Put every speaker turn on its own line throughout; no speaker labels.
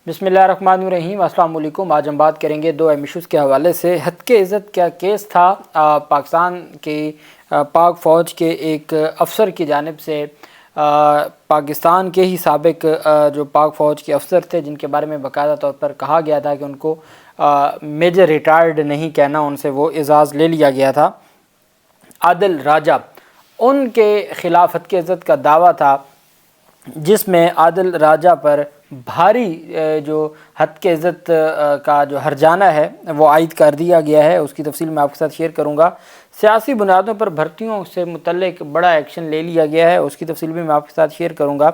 بسم اللہ الرحمن الرحیم۔ السلام علیکم۔ آج ہم بات کریں گے دو اہم ایشوز کے حوالے سے۔ ہتک عزت کیا کیس تھا، پاکستان کی پاک فوج کے ایک افسر کی جانب سے پاکستان کے ہی سابق جو پاک فوج کے افسر تھے، جن کے بارے میں باقاعدہ طور پر کہا گیا تھا کہ ان کو میجر ریٹائرڈ نہیں کہنا، ان سے وہ اعزاز لے لیا گیا تھا، عادل راجہ، ان کے خلاف ہتک عزت کا دعویٰ تھا، جس میں عادل راجہ پر بھاری جو ہتک عزت کا جو ہرجانہ ہے وہ عائد کر دیا گیا ہے۔ اس کی تفصیل میں آپ کے ساتھ شیئر کروں گا۔ سیاسی بنیادوں پر بھرتیوں سے متعلق بڑا ایکشن لے لیا گیا ہے، اس کی تفصیل بھی میں آپ کے ساتھ شیئر کروں گا۔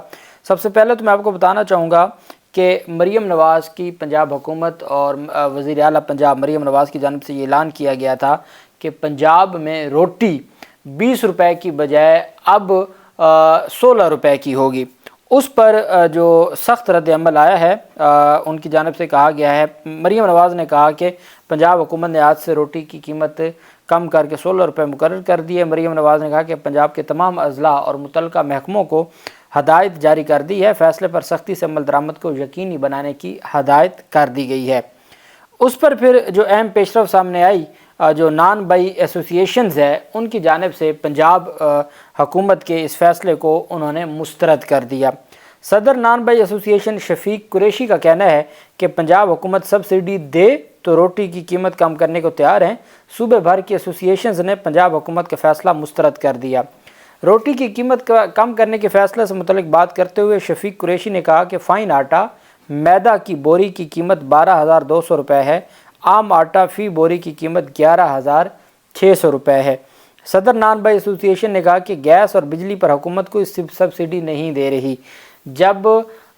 سب سے پہلے تو میں آپ کو بتانا چاہوں گا کہ مریم نواز کی پنجاب حکومت اور وزیر اعلیٰ پنجاب مریم نواز کی جانب سے یہ اعلان کیا گیا تھا کہ پنجاب میں روٹی 20 روپے کی بجائے اب 16 روپے کی ہوگی۔ اس پر جو سخت رد عمل آیا ہے، ان کی جانب سے کہا گیا ہے، مریم نواز نے کہا کہ پنجاب حکومت نے آج سے روٹی کی قیمت کم کر کے 16 روپے مقرر کر دی ہے۔ مریم نواز نے کہا کہ پنجاب کے تمام اضلاع اور متعلقہ محکموں کو ہدایت جاری کر دی ہے، فیصلے پر سختی سے عمل درآمد کو یقینی بنانے کی ہدایت کر دی گئی ہے۔ اس پر پھر جو اہم پیش رفت سامنے آئی، جو نان بائی ایسوسی ایشنز ہے، ان کی جانب سے پنجاب حکومت کے اس فیصلے کو انہوں نے مسترد کر دیا۔ صدر نان بائی ایسوسی ایشن شفیق قریشی کا کہنا ہے کہ پنجاب حکومت سبسڈی دے تو روٹی کی قیمت کم کرنے کو تیار ہیں۔ صوبے بھر کی ایسوسی ایشنز نے پنجاب حکومت کا فیصلہ مسترد کر دیا۔ روٹی کی قیمت کم کرنے کے فیصلے سے متعلق بات کرتے ہوئے شفیق قریشی نے کہا کہ فائن آٹا میدا کی بوری کی قیمت 12,200 روپے ہے، عام آٹا فی بوری کی قیمت 11,600 روپے ہے۔ صدر نان بائی ایسوسی ایشن نے کہا کہ گیس اور بجلی پر حکومت کوئی سبسڈی نہیں دے رہی۔ جب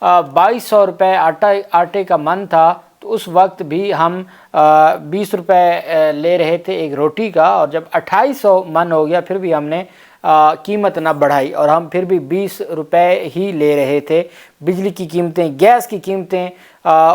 2,200 روپے آٹے کا من تھا تو اس وقت بھی ہم 20 روپے لے رہے تھے ایک روٹی کا، اور جب 2,800 من ہو گیا پھر بھی ہم نے قیمت نہ بڑھائی اور ہم پھر بھی 20 روپے ہی لے رہے تھے۔ بجلی کی قیمتیں، گیس کی قیمتیں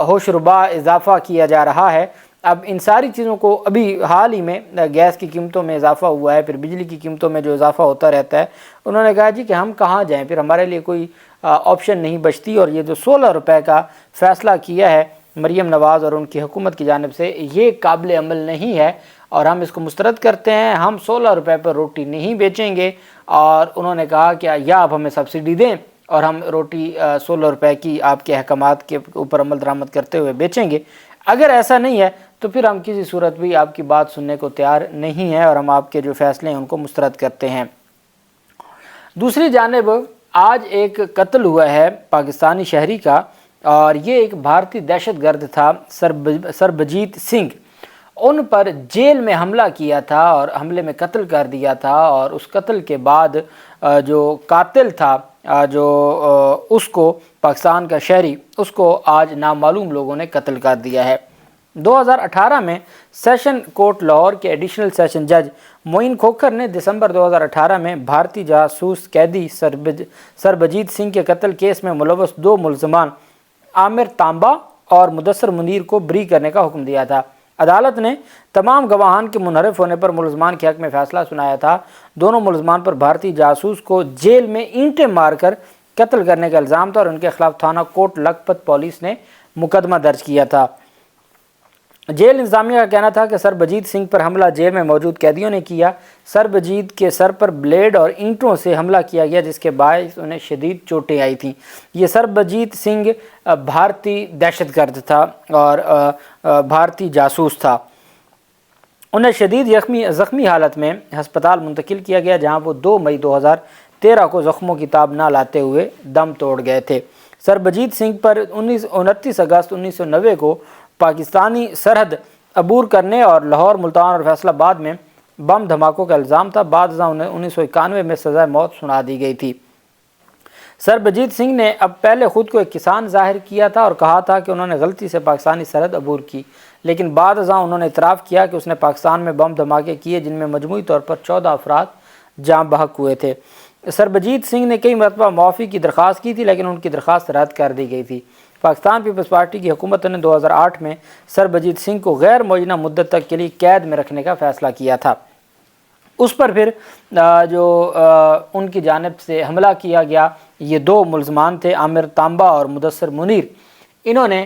ہوش ربا اضافہ کیا جا رہا ہے۔ اب ان ساری چیزوں کو ابھی حال ہی میں گیس کی قیمتوں میں اضافہ ہوا ہے، پھر بجلی کی قیمتوں میں جو اضافہ ہوتا رہتا ہے، انہوں نے کہا جی کہ ہم کہاں جائیں، پھر ہمارے لیے کوئی آپشن نہیں بچتی، اور یہ جو 16 روپے کا فیصلہ کیا ہے مریم نواز اور ان کی حکومت کی جانب سے، یہ قابل عمل نہیں ہے اور ہم اس کو مسترد کرتے ہیں۔ ہم 16 روپے پر روٹی نہیں بیچیں گے، اور انہوں نے کہا کہ یا آپ ہمیں سبسڈی دیں اور ہم روٹی 16 روپے کی آپ کے احکامات کے اوپر عمل درآمد کرتے ہوئے بیچیں گے۔ اگر ایسا نہیں ہے تو پھر ہم کسی صورت بھی آپ کی بات سننے کو تیار نہیں ہیں اور ہم آپ کے جو فیصلے ہیں ان کو مسترد کرتے ہیں۔ دوسری جانب آج ایک قتل ہوا ہے پاکستانی شہری کا، اور یہ ایک بھارتی دہشت گرد تھا، سربجیت سنگھ۔ ان پر جیل میں حملہ کیا تھا اور حملے میں قتل کر دیا تھا، اور اس قتل کے بعد جو قاتل تھا، جو اس کو پاکستان کا شہری، اس کو آج نامعلوم لوگوں نے قتل کر دیا ہے۔ 2018 میں سیشن کورٹ لاہور کے ایڈیشنل سیشن جج معین کھوکھر نے دسمبر 2018 میں بھارتی جاسوس قیدی سربجیت سنگھ کے قتل کیس میں ملوث 2 ملزمان عامر تانبا اور مدثر منیر کو بری کرنے کا حکم دیا تھا۔ عدالت نے تمام گواہان کے منحرف ہونے پر ملزمان کے حق میں فیصلہ سنایا تھا۔ دونوں ملزمان پر بھارتی جاسوس کو جیل میں اینٹیں مار کر قتل کرنے کا الزام تھا، اور ان کے خلاف تھانہ کوٹ لکھپت پولیس نے مقدمہ درج کیا تھا۔ جیل انتظامیہ کا کہنا تھا کہ سربجیت سنگھ پر حملہ جیل میں موجود قیدیوں نے کیا۔ سربجیت کے سر پر بلیڈ اور اینٹوں سے حملہ کیا گیا، جس کے باعث انہیں شدید چوٹیں آئی تھیں۔ یہ سربجیت سنگھ بھارتی دہشت گرد تھا اور بھارتی جاسوس تھا۔ انہیں شدید زخمی حالت میں ہسپتال منتقل کیا گیا، جہاں وہ 2 مئی 2013 کو زخموں کی تاب نہ لاتے ہوئے دم توڑ گئے تھے۔ سربجیت سنگھ پر 29 اگست 1990 کو پاکستانی سرحد عبور کرنے اور لاہور، ملتان اور فیصل آباد میں بم دھماکوں کا الزام تھا۔ بعد ازاں 1991 میں سزائے موت سنا دی گئی تھی۔ سربجیت سنگھ نے اب پہلے خود کو ایک کسان ظاہر کیا تھا اور کہا تھا کہ انہوں نے غلطی سے پاکستانی سرحد عبور کی، لیکن بعد ازاں انہوں نے اعتراف کیا کہ اس نے پاکستان میں بم دھماکے کیے، جن میں مجموعی طور پر 14 افراد جاں بحق ہوئے تھے۔ سربجیت سنگھ نے کئی مرتبہ معافی کی درخواست کی تھی، لیکن ان کی درخواست رد کر دی گئی تھی۔ پاکستان پیپلز پارٹی کی حکومت نے 2008 میں سربجیت سنگھ کو غیر معینہ مدت تک کے لیے قید میں رکھنے کا فیصلہ کیا تھا۔ اس پر پھر جو ان کی جانب سے حملہ کیا گیا، یہ 2 ملزمان تھے، عامر تانبا اور مدثر منیر۔ انہوں نے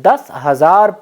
10,000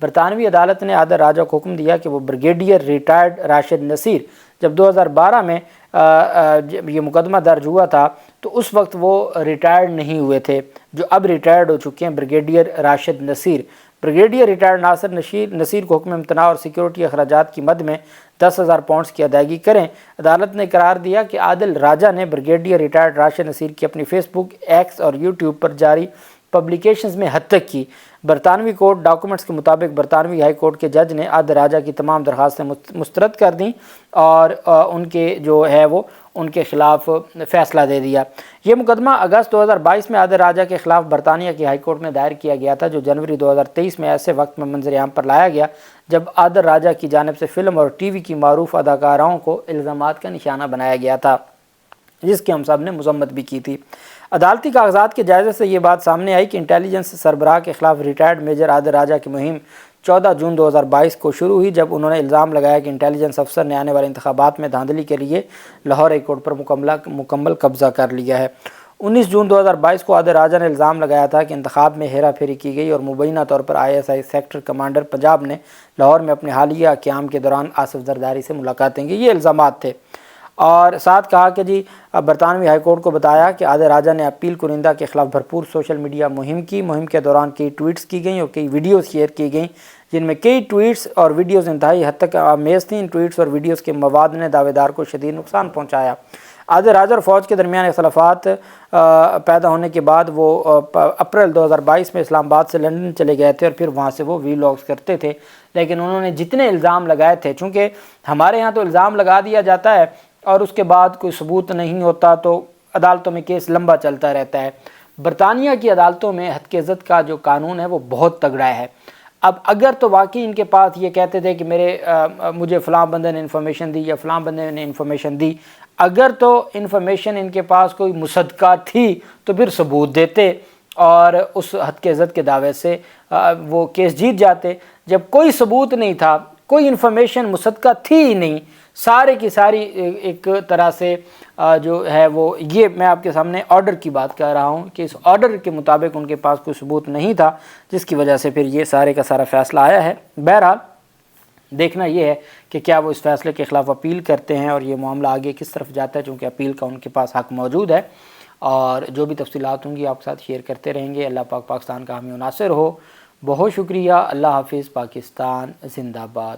برطانوی عدالت نے عادل راجہ کو حکم دیا کہ وہ بریگیڈیئر ریٹائرڈ راشد نصیر، جب 2012 میں یہ مقدمہ درج ہوا تھا تو اس وقت وہ ریٹائرڈ نہیں ہوئے تھے، جو اب ریٹائرڈ ہو چکے ہیں، brigadier Rashid Naseer. Brigadier retired Nasir Naseer کو حکم امتناع اور سیکیورٹی اخراجات کی مد میں 10,000 پاؤنڈز کی ادائیگی کریں۔ عدالت نے قرار دیا کہ عادل راجہ نے بریگیڈیئر ریٹائرڈ راشد نصیر کی اپنی فیس بک، ایکس اور یوٹیوب پر جاری پبلیکیشنز میں حد تک کی۔ برطانوی کورٹ ڈاکومنٹس کے مطابق برطانوی ہائی کورٹ کے جج نے عادل راجہ کی تمام درخواستیں مسترد کر دیں اور ان کے جو ہے وہ ان کے خلاف فیصلہ دے دیا۔ یہ مقدمہ اگست 2022 میں عادل راجہ کے خلاف برطانیہ کی ہائی کورٹ میں دائر کیا گیا تھا، جو جنوری 2023 میں ایسے وقت میں منظر عام پر لایا گیا جب عادل راجہ کی جانب سے فلم اور ٹی وی کی معروف اداکاراؤں کو الزامات کا نشانہ بنایا گیا تھا، جس کی ہم سب نے مذمت بھی کی تھی۔ عدالتی کاغذات کے جائزے سے یہ بات سامنے آئی کہ انٹیلیجنس سربراہ کے خلاف ریٹائرڈ میجر عادل راجہ کی مہم 14 جون 2022 کو شروع ہوئی، جب انہوں نے الزام لگایا کہ انٹیلیجنس افسر نے آنے والے انتخابات میں دھاندلی کے لیے لاہور ہائی کورٹ پر مکمل قبضہ کر لیا ہے۔ 19 جون 2022 کو عادل راجہ نے الزام لگایا تھا کہ انتخاب میں ہیرا پھیری کی گئی اور مبینہ طور پر ISI سیکٹر کمانڈر پنجاب نے لاہور میں اپنے حالیہ قیام کے دوران آصف زرداری سے ملاقاتیں کی۔ یہ الزامات تھے، اور ساتھ کہا کہ برطانوی ہائی کورٹ کو بتایا کہ عادل راجہ نے اپیل کنندہ کے خلاف بھرپور سوشل میڈیا مہم کی۔ مہم کے دوران کئی ٹویٹس کی گئیں اور کئی ویڈیوز شیئر کی گئیں، جن میں کئی ٹویٹس اور ویڈیوز انتہائی حد تک آمیز تھیں۔ ان ٹویٹس اور ویڈیوز کے مواد نے دعوے دار کو شدید نقصان پہنچایا۔ عادل راجہ اور فوج کے درمیان اختلافات پیدا ہونے کے بعد وہ اپریل 2022 میں اسلام آباد سے لندن چلے گئے تھے اور پھر وہاں سے وہ ویلاگز کرتے تھے، لیکن انہوں نے جتنے الزام لگائے تھے، چونکہ ہمارے یہاں تو الزام لگا دیا جاتا ہے اور اس کے بعد کوئی ثبوت نہیں ہوتا تو عدالتوں میں کیس لمبا چلتا رہتا ہے۔ برطانیہ کی عدالتوں میں ہتک عزت کا جو قانون ہے وہ بہت تگڑا ہے۔ اب اگر تو واقعی ان کے پاس یہ کہتے تھے کہ مجھے فلاں بندے نے انفارمیشن دی یا فلاں بندے نے انفارمیشن دی، اگر تو انفارمیشن ان کے پاس کوئی مصدقہ تھی تو پھر ثبوت دیتے اور اس ہتک عزت کے دعوے سے وہ کیس جیت جاتے۔ جب کوئی ثبوت نہیں تھا، کوئی انفارمیشن مصدقہ تھی ہی نہیں، سارے کی ساری ایک طرح سے جو ہے وہ، یہ میں آپ کے سامنے آرڈر کی بات کر رہا ہوں کہ اس آرڈر کے مطابق ان کے پاس کوئی ثبوت نہیں تھا، جس کی وجہ سے پھر یہ سارے کا سارا فیصلہ آیا ہے۔ بہرحال دیکھنا یہ ہے کہ کیا وہ اس فیصلے کے خلاف اپیل کرتے ہیں اور یہ معاملہ آگے کس طرف جاتا ہے، چونکہ اپیل کا ان کے پاس حق موجود ہے، اور جو بھی تفصیلات ہوں گی آپ کے ساتھ شیئر کرتے رہیں گے۔ اللہ پاک پاکستان کا حامی و ناصر ہو۔ بہت شکریہ۔ اللہ حافظ۔ پاکستان زندہ باد۔